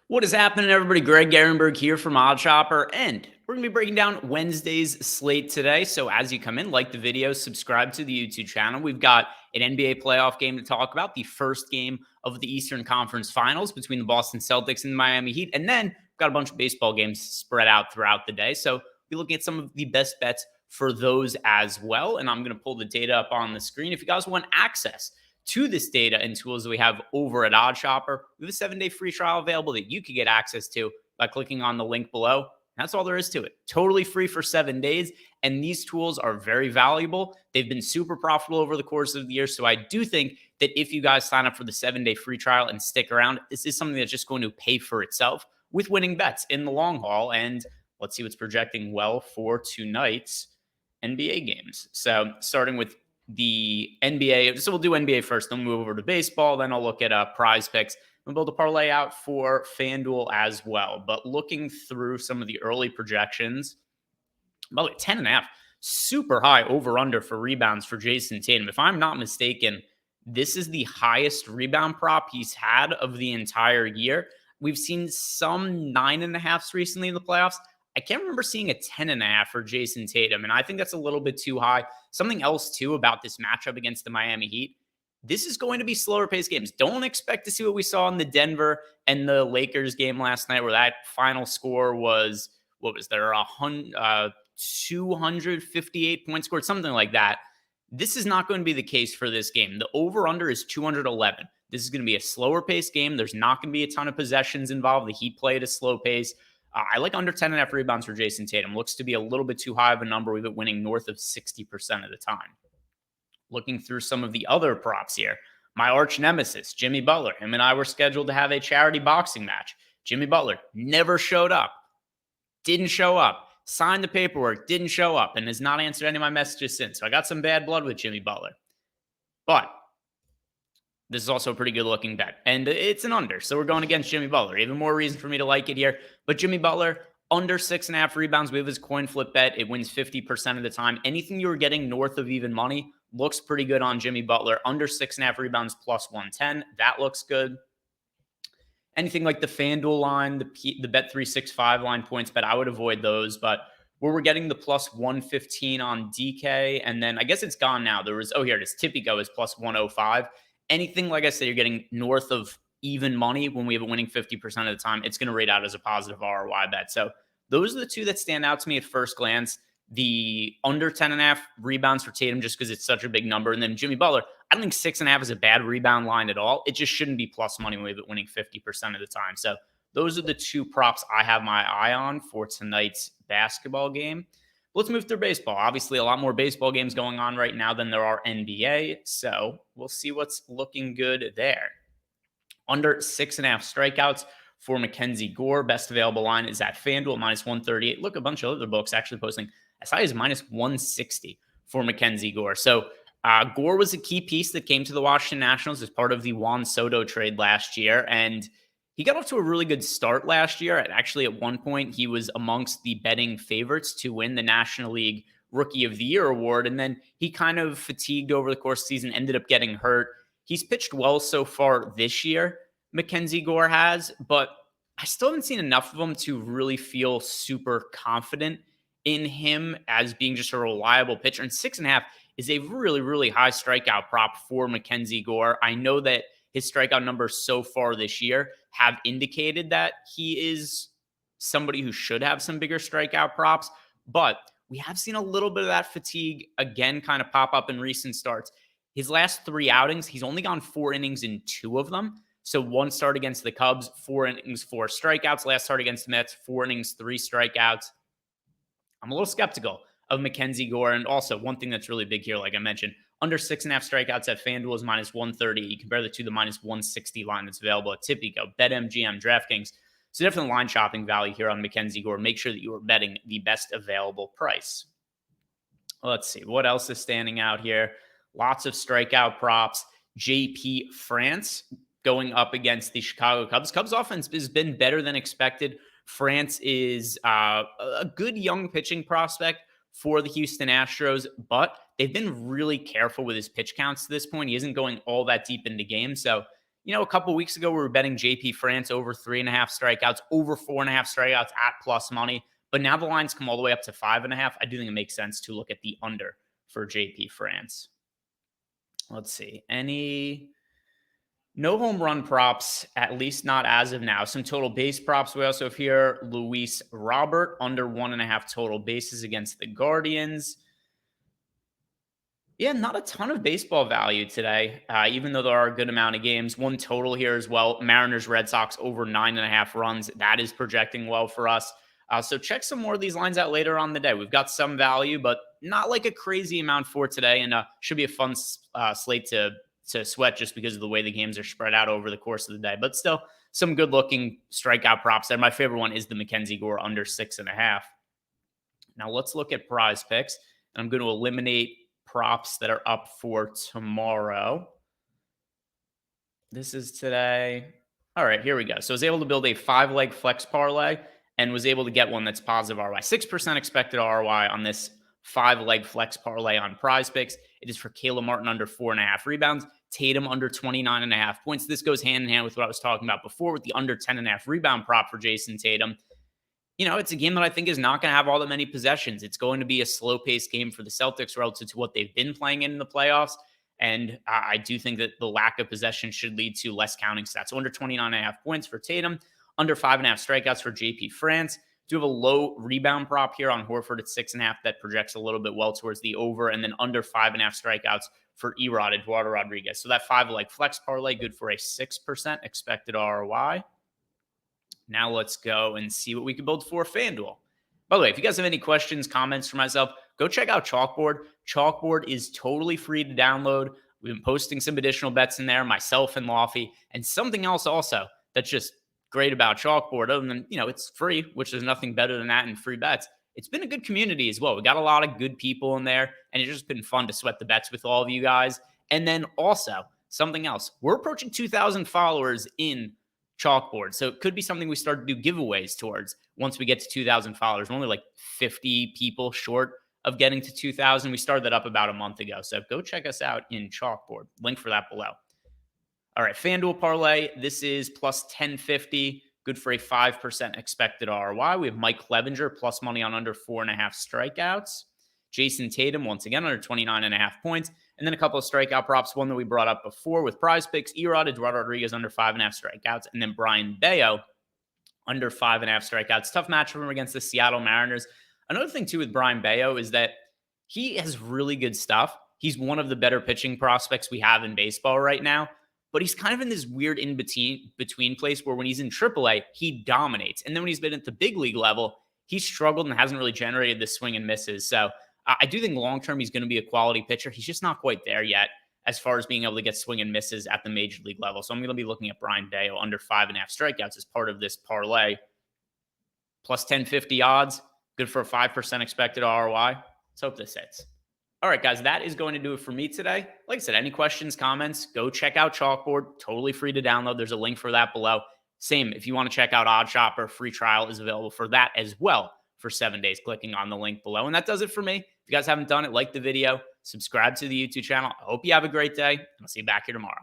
What is happening, everybody? Greg Garenberg here from Odd Shopper, and we're going to be breaking down Wednesday's slate today. So as you come in, like the video, subscribe to the YouTube channel. We've got an NBA playoff game to talk about, the first game of the Eastern Conference Finals between the Boston Celtics and the Miami Heat, and then we've got a bunch of baseball games spread out throughout the day. So we'll be looking at some of the best bets for those as well, and I'm going to pull the data up on the screen. If you guys want access to this data and tools that we have over at Odd Shopper, we have a 7-day free trial available that you can get access to by clicking on the link below. That's all there is to it. Totally free for 7 days. And these tools are very valuable. They've been super profitable over the course of the year. So I do think that if you guys sign up for the 7-day free trial and stick around, this is something that's just going to pay for itself with winning bets in the long haul. And let's see what's projecting well for tonight's NBA games. So starting with the NBA. So we'll do NBA first, then we'll move over to baseball. Then I'll look at prize picks. We'll build a parlay out for FanDuel as well. But looking through some of the early projections, about 10.5, super high over-under for rebounds for Jason Tatum. If I'm not mistaken, this is the highest rebound prop he's had of the entire year. We've seen some 9.5s recently in the playoffs. I can't remember seeing a 10.5 for Jason Tatum, and I think that's a little bit too high. Something else, too, about this matchup against the Miami Heat, this is going to be slower paced games. Don't expect to see what we saw in the Denver and the Lakers game last night, where that final score was, what was there, 258 points scored, something like that. This is not going to be the case for this game. The over-under is 211. This is going to be a slower paced game. There's not going to be a ton of possessions involved. The Heat play at a slow pace. I like under 10.5 rebounds for Jason Tatum. Looks to be a little bit too high of a number. We've been winning north of 60% of the time. Looking through some of the other props here, my arch nemesis, Jimmy Butler. Him and I were scheduled to have a charity boxing match. Jimmy Butler never showed up. Didn't show up. Signed the paperwork. Didn't show up. And has not answered any of my messages since. So I got some bad blood with Jimmy Butler. But this is also a pretty good looking bet. And it's an under. So we're going against Jimmy Butler. Even more reason for me to like it here. But Jimmy Butler, under 6.5 rebounds. We have his coin flip bet. It wins 50% of the time. Anything you were getting north of even money looks pretty good on Jimmy Butler. Under 6.5 rebounds plus 110. That looks good. Anything like the FanDuel line, the Bet365 line points bet, I would avoid those. But where we're getting the plus 115 on DK, and then I guess it's gone now. There was, here it is. Tipico is plus 105. Anything, like I said, you're getting north of even money when we have a winning 50% of the time, it's going to rate out as a positive ROI bet. So those are the two that stand out to me at first glance. The under 10.5 rebounds for Tatum, just because it's such a big number. And then Jimmy Butler, I don't think 6.5 is a bad rebound line at all. It just shouldn't be plus money when we have it winning 50% of the time. So those are the two props I have my eye on for tonight's basketball game. Let's move through baseball. Obviously, a lot more baseball games going on right now than there are NBA. So we'll see what's looking good there. Under 6.5 strikeouts for Mackenzie Gore. Best available line is at FanDuel, minus 138. Look, a bunch of other books actually posting as high as minus 160 for Mackenzie Gore. So Gore was a key piece that came to the Washington Nationals as part of the Juan Soto trade last year. And he got off to a really good start last year. Actually, at one point, he was amongst the betting favorites to win the National League Rookie of the Year award. And then he kind of fatigued over the course of the season, ended up getting hurt. He's pitched well so far this year, Mackenzie Gore has, but I still haven't seen enough of him to really feel super confident in him as being just a reliable pitcher. And 6.5 is a really, really high strikeout prop for Mackenzie Gore. I know that his strikeout numbers so far this year have indicated that he is somebody who should have some bigger strikeout props, but we have seen a little bit of that fatigue again kind of pop up in recent starts. His last 3 outings, he's only gone 4 innings in 2 of them. So 1 start against the Cubs, 4 innings, 4 strikeouts. Last start against the Mets, 4 innings, 3 strikeouts. I'm a little skeptical of Mackenzie Gore. And also, one thing that's really big here, like I mentioned, under 6.5 strikeouts at FanDuel is minus 130. You compare that to the minus 160 line that's available at Tipico, BetMGM, DraftKings. So definitely line shopping value here on Mackenzie Gore. Make sure that you are betting the best available price. Let's see. What else is standing out here? Lots of strikeout props. JP France going up against the Chicago Cubs. Cubs offense has been better than expected. France is a good young pitching prospect for the Houston Astros, but they've been really careful with his pitch counts to this point. He isn't going all that deep into games. So A couple weeks ago, we were betting JP France over 3.5 strikeouts, over 4.5 strikeouts at plus money. But now the lines come all the way up to 5.5. I do think it makes sense to look at the under for JP France. Let's see. No home run props, at least not as of now. Some total base props. We also have here Luis Robert, under 1.5 total bases against the Guardians. Yeah, not a ton of baseball value today, even though there are a good amount of games. One total here as well. Mariners, Red Sox over 9.5 runs. That is projecting well for us. So check some more of these lines out later on the day. We've got some value, but not like a crazy amount for today. And should be a fun slate to sweat just because of the way the games are spread out over the course of the day. But still, some good looking strikeout props there. My favorite one is the Mackenzie Gore under 6.5. Now let's look at prize picks. And I'm going to eliminate props that are up for tomorrow. This is today. All right, here we go. So I was able to build a 5-leg flex parlay and was able to get one that's positive ROI. 6% expected ROI on this 5-leg flex parlay on prize picks. It is for Caleb Martin under 4.5 rebounds, Tatum under 29.5 points. This goes hand in hand with what I was talking about before with the under 10.5 rebound prop for Jason Tatum. It's a game that I think is not going to have all that many possessions. It's going to be a slow-paced game for the Celtics relative to what they've been playing in the playoffs. And I do think that the lack of possession should lead to less counting stats. So under 29.5 points for Tatum, under 5.5 strikeouts for JP France. Do have a low rebound prop here on Horford at 6.5 that projects a little bit well towards the over, and then under 5.5 strikeouts for Erod, Eduardo Rodriguez. So that 5-leg flex parlay, good for a 6% expected ROI. Now let's go and see what we can build for FanDuel. By the way, if you guys have any questions, comments for myself, go check out Chalkboard. Chalkboard is totally free to download. We've been posting some additional bets in there, myself and Lofty, and something else also that's just great about Chalkboard, other than, it's free, which there's nothing better than that in free bets. It's been a good community as well. We got a lot of good people in there, and it's just been fun to sweat the bets with all of you guys. And then also, something else. We're approaching 2,000 followers in Chalkboard. So it could be something we start to do giveaways towards once we get to 2,000 followers. We're only like 50 people short of getting to 2,000. We started that up about a month ago. So go check us out in Chalkboard. Link for that below. All right, FanDuel parlay. This is plus 1050. Good for a 5% expected ROI. We have Mike Clevenger plus money on under 4.5 strikeouts. Jason Tatum, once again, under 29.5 points. And then a couple of strikeout props, one that we brought up before with prize picks, Erod, Eduardo Rodriguez under 5.5 strikeouts, and then Brian Bayo under 5.5 strikeouts. Tough match for him against the Seattle Mariners. Another thing, too, with Brian Bayo is that he has really good stuff. He's one of the better pitching prospects we have in baseball right now, but he's kind of in this weird in-between place where when he's in AAA, he dominates. And then when he's been at the big league level, he's struggled and hasn't really generated the swing and misses. So I do think long-term he's going to be a quality pitcher. He's just not quite there yet as far as being able to get swing and misses at the major league level. So I'm going to be looking at Brian Bayo under 5.5 strikeouts as part of this parlay. Plus 1050 odds, good for a 5% expected ROI. Let's hope this hits. All right, guys, that is going to do it for me today. Like I said, any questions, comments, go check out Chalkboard. Totally free to download. There's a link for that below. Same, if you want to check out OddsShopper, free trial is available for that as well for 7 days, clicking on the link below. And that does it for me. If you guys haven't done it, like the video, subscribe to the YouTube channel. I hope you have a great day, and I'll see you back here tomorrow.